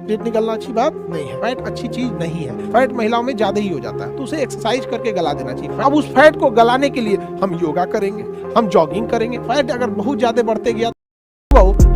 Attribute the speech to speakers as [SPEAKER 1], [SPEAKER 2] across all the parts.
[SPEAKER 1] पेट निकलना अच्छी बात नहीं है, फैट अच्छी चीज नहीं है, फैट महिलाओं में ज्यादा ही हो जाता है, तो उसे एक्सरसाइज करके गला देना चाहिए। अब उस फैट को गलाने के लिए हम योगा करेंगे, हम जॉगिंग करेंगे। फैट अगर बहुत ज्यादा बढ़ते गया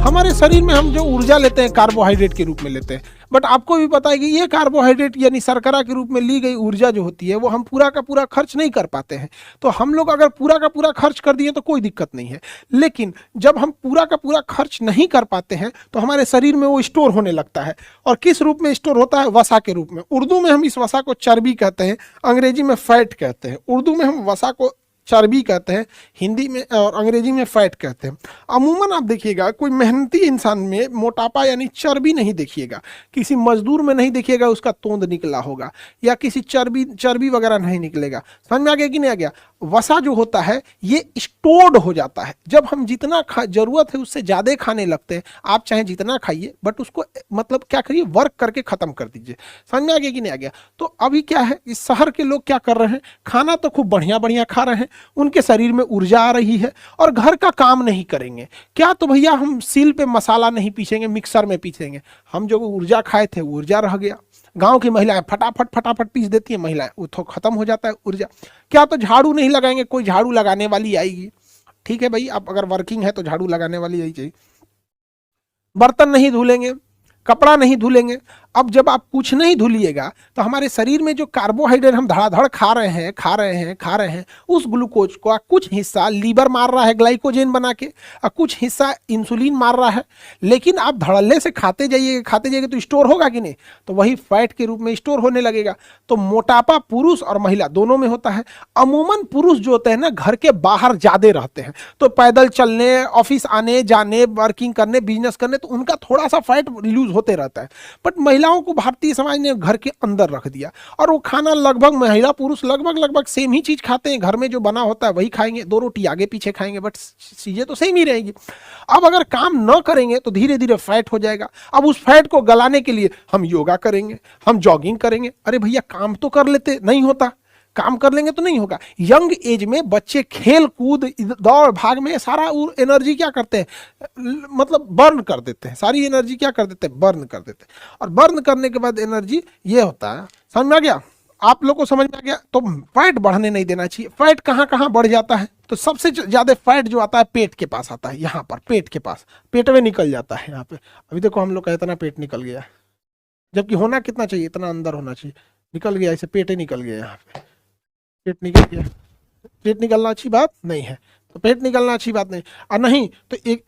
[SPEAKER 1] हमारे शरीर में हम जो ऊर्जा लेते हैं कार्बोहाइड्रेट के रूप में लेते हैं, बट आपको भी पता है कि ये कार्बोहाइड्रेट यानी शर्करा के रूप में ली गई ऊर्जा जो होती है वो हम पूरा का पूरा खर्च नहीं कर पाते हैं। तो हम लोग अगर पूरा का पूरा खर्च कर दिए तो कोई दिक्कत नहीं है, लेकिन जब हम पूरा का पूरा खर्च नहीं कर पाते हैं तो हमारे शरीर में वो स्टोर होने लगता है। और किस रूप में स्टोर होता है? वसा के रूप में। उर्दू में हम इस वसा को चर्बी कहते हैं, अंग्रेजी में फैट कहते हैं। उर्दू में हम वसा को चर्बी कहते हैं, हिंदी में और अंग्रेजी में फैट कहते हैं। अमूमन आप देखिएगा कोई मेहनती इंसान में मोटापा यानी चर्बी नहीं देखिएगा, किसी मजदूर में नहीं देखिएगा उसका तोंद निकला होगा, या किसी चर्बी वगैरह नहीं निकलेगा। समझ में आ गया कि नहीं आ गया? वसा जो होता है ये स्टोर्ड हो जाता है। जब हम जितना जरूरत है उससे ज़्यादा खाने लगते हैं, आप चाहे जितना खाइए बट उसको मतलब क्या करिए, वर्क करके ख़त्म कर दीजिए। समझ में आ गया कि नहीं आ गया? तो अभी क्या है, इस शहर के लोग क्या कर रहे हैं, खाना तो खूब बढ़िया बढ़िया खा रहे हैं, उनके शरीर में ऊर्जा आ रही है और घर का काम नहीं करेंगे। क्या तो भैया हम सील पे मसाला नहीं पीसेंगे, मिक्सर में पीसेंगे। हम जो ऊर्जा खाए थे ऊर्जा रह गया। गांव की महिलाएं फटाफट पीस देती है महिलाएं, वो तो खत्म हो जाता है ऊर्जा। क्या तो झाड़ू नहीं लगाएंगे, कोई झाड़ू लगाने वाली आएगी। ठीक है भाई, आप अगर वर्किंग है तो झाड़ू लगाने वाली आई चाहिए। बर्तन नहीं धुलेंगे, कपड़ा नहीं धुलेंगे। अब जब आप कुछ नहीं धुलिएगा तो हमारे शरीर में जो कार्बोहाइड्रेट हम धड़ाधड़ खा रहे हैं उस ग्लूकोज का कुछ हिस्सा लीवर मार रहा है ग्लाइकोजेन बना के, और कुछ हिस्सा इंसुलिन मार रहा है। लेकिन आप धड़ल्ले से खाते जाइएगा तो स्टोर होगा कि नहीं? तो वही फैट के रूप में स्टोर होने लगेगा। तो मोटापा पुरुष और महिला दोनों में होता है। अमूमन पुरुष जो होते हैं ना घर के बाहर ज्यादा रहते हैं, तो पैदल चलने, ऑफिस आने जाने, वर्किंग करने, बिजनेस करने, तो उनका थोड़ा सा फैट लूज होते रहता है। बट महिलाओं को भारतीय समाज ने घर के अंदर रख दिया और वो खाना लगभग महिला पुरुष लगभग सेम ही चीज खाते हैं। घर में जो बना होता है वही खाएंगे, 2 रोटी आगे पीछे खाएंगे, बट चीजें तो सेम ही रहेगी। अब अगर काम न करेंगे तो धीरे धीरे फैट हो जाएगा। अब उस फैट को गलाने के लिए हम योगा करेंगे, हम जॉगिंग करेंगे। अरे भैया काम तो कर लेते, नहीं होता। काम कर लेंगे तो नहीं होगा। यंग एज में बच्चे खेल कूद दौड़ भाग में सारा एनर्जी क्या करते हैं, मतलब बर्न कर देते हैं। सारी एनर्जी क्या कर देते हैं, बर्न कर देते हैं। और बर्न करने के बाद एनर्जी ये होता है। समझ में आ गया? आप लोग को समझ में आ गया? तो फैट बढ़ने नहीं देना चाहिए। फैट कहाँ कहाँ बढ़ जाता है? तो सबसे ज्यादा फैट जो आता है पेट के पास आता है, यहाँ पर पेट के पास, पेट में निकल जाता है। यहाँ पे अभी देखो हम लोग का इतना पेट निकल गया, जबकि होना कितना चाहिए, इतना अंदर होना चाहिए। निकल गया, इसे पेट ही निकल गया। यहाँ पे पेट निकल गया। पेट निकलना अच्छी बात नहीं है, तो पेट निकलना अच्छी बात नहीं। और नहीं तो एक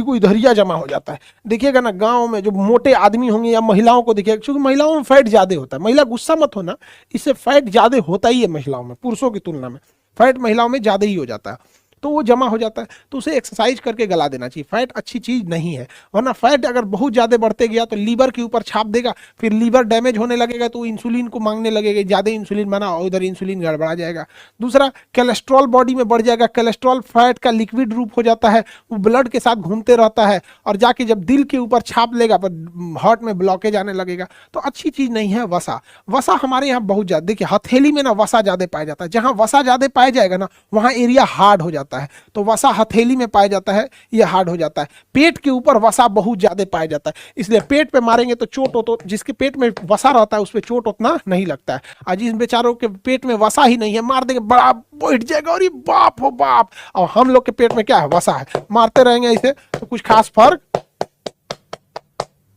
[SPEAKER 1] कोई इधरिया जमा हो जाता है। देखिएगा ना गांव में जो मोटे आदमी होंगे या महिलाओं को देखिएगा, क्योंकि महिलाओं में फैट ज्यादा होता है। महिला गुस्सा मत होना, इससे फैट ज्यादा होता ही है महिलाओं में, पुरुषों की तुलना में फैट महिलाओं में ज्यादा ही हो जाता है। तो वो जमा हो जाता है, तो उसे एक्सरसाइज करके गला देना चाहिए। फैट अच्छी चीज नहीं है, वरना फैट अगर बहुत ज्यादा बढ़ते गया तो लीवर के ऊपर छाप देगा, फिर लीवर डैमेज होने लगेगा तो इंसुलिन को मांगने लगेगा, ज्यादा इंसुलिन बना और उधर इंसुलिन गड़बड़ा जाएगा। दूसरा, कोलेस्ट्रॉल बॉडी में बढ़ जाएगा। कोलेस्ट्रॉल फैट का लिक्विड रूप हो जाता है, वो ब्लड के साथ घूमते रहता है और जाके जब दिल के ऊपर छाप लेगा पर हार्ट में ब्लॉकेज आने लगेगा। तो अच्छी चीज नहीं है वसा। वसा हमारे यहाँ बहुत ज्यादा, देखिए हथेली में ना वसा ज्यादा पाया जाता है। जहां वसा ज्यादा पाया जाएगा ना वहां एरिया हार्ड हो जाता है। तो वसा हथेली में पाया जाता है, ये हार्ड हो जाता है। पेट के ऊपर वसा बहुत ज्यादा पाया जाता है, इसलिए पेट पे मारेंगे तो चोट हो, तो जिसके पेट में वसा रहता है उस पर चोट उतना नहीं लगता है। और जिस बेचारों के पेट में वसा ही नहीं है, मार देंगे बड़ा बैठ जाएगा, और ये बाप हो बाप। और हम लोग के पेट में क्या है, वसा है, मारते रहेंगे ऐसे तो कुछ खास फर्क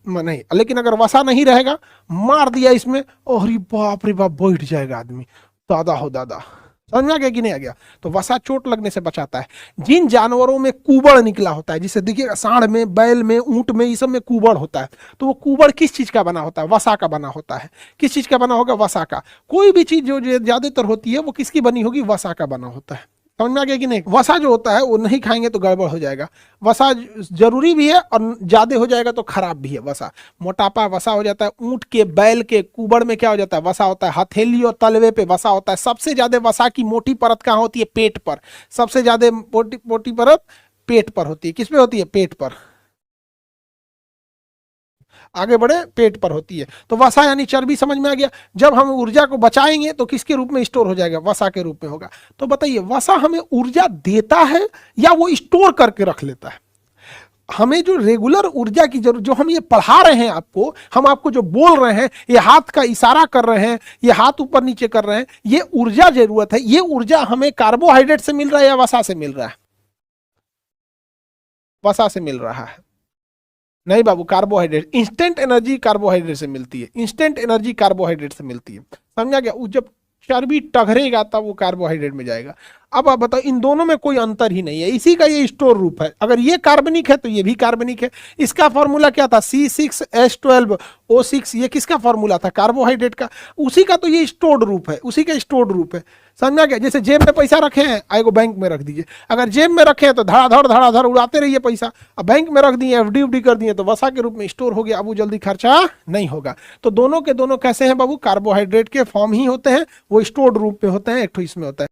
[SPEAKER 1] नहीं। लेकिन अगर वसा नहीं रहेगा, मार दिया इसमें, और बाप रे बाप बैठ जाएगा आदमी, दादा हो दादा। समझ में आ गया कि नहीं आ गया? तो वसा चोट लगने से बचाता है। जिन जानवरों में कुबड़ निकला होता है, जिसे देखिएगा सांड में, बैल में, ऊंट में, ये सब में कुबड़ होता है, तो वो कुबड़ किस चीज का बना होता है? वसा का बना होता है। किस चीज का बना होगा? वसा का। कोई भी चीज जो ज्यादातर होती है वो किसकी बनी होगी? वसा का बना होता है। समझ में आ गया कि नहीं? वसा जो होता है वो नहीं खाएंगे तो गड़बड़ हो जाएगा। वसा जरूरी भी है और ज्यादा हो जाएगा तो खराब भी है। वसा मोटापा वसा हो जाता है। ऊंट के, बैल के कुबड़ में क्या हो जाता है? वसा होता है। हथेली और तलवे पे वसा होता है। सबसे ज्यादा वसा की मोटी परत कहाँ होती है? पेट पर। सबसे ज्यादा मोटी परत पेट पर होती है। किस पे होती है? पेट पर। आगे बढ़े, पेट पर होती है। तो वसा यानी चर्बी, समझ में आ गया? जब हम ऊर्जा को बचाएंगे तो किसके रूप में स्टोर हो जाएगा? वसा के रूप में होगा। तो बताइए, वसा हमें ऊर्जा देता है या वो स्टोर करके रख लेता है? हमें जो रेगुलर ऊर्जा की जरूरत, जो हम ये पढ़ा रहे हैं आपको, हम आपको जो बोल रहे हैं, ये हाथ का इशारा कर रहे हैं, ये हाथ ऊपर नीचे कर रहे हैं, ये ऊर्जा जरूरत है, ये ऊर्जा हमें कार्बोहाइड्रेट से मिल रहा है या वसा से मिल रहा है? वसा से मिल रहा है। नहीं बाबू, कार्बोहाइड्रेट, इंस्टेंट एनर्जी कार्बोहाइड्रेट से मिलती है, इंस्टेंट एनर्जी कार्बोहाइड्रेट से मिलती है, समझा गया? जब चर्बी टघरेगा तब वो कार्बोहाइड्रेट में जाएगा। अब आप बताओ, इन दोनों में कोई अंतर ही नहीं है, इसी का ये स्टोर रूप है। अगर ये कार्बनिक है तो ये भी कार्बनिक है। इसका फॉर्मूला क्या था? C6H12O6, ये किसका फॉर्मूला था? कार्बोहाइड्रेट का। उसी का तो ये स्टोर्ड रूप है, उसी का स्टोर्ड रूप है, समझा गया? जैसे जेब में पैसा रखे हैं, आएगो बैंक में रख दीजिए। अगर जेब में रखे हैं तो धड़ाधड़ उड़ाते रहिए पैसा। अब बैंक में रख दिए, FD कर दिए, तो वसा के रूप में स्टोर हो गया, अब वो जल्दी खर्चा नहीं होगा। तो दोनों के दोनों कैसे हैं बाबू? कार्बोहाइड्रेट के फॉर्म ही होते हैं, वो स्टोर्ड रूप में होते हैं, एक तो इसमें होता है।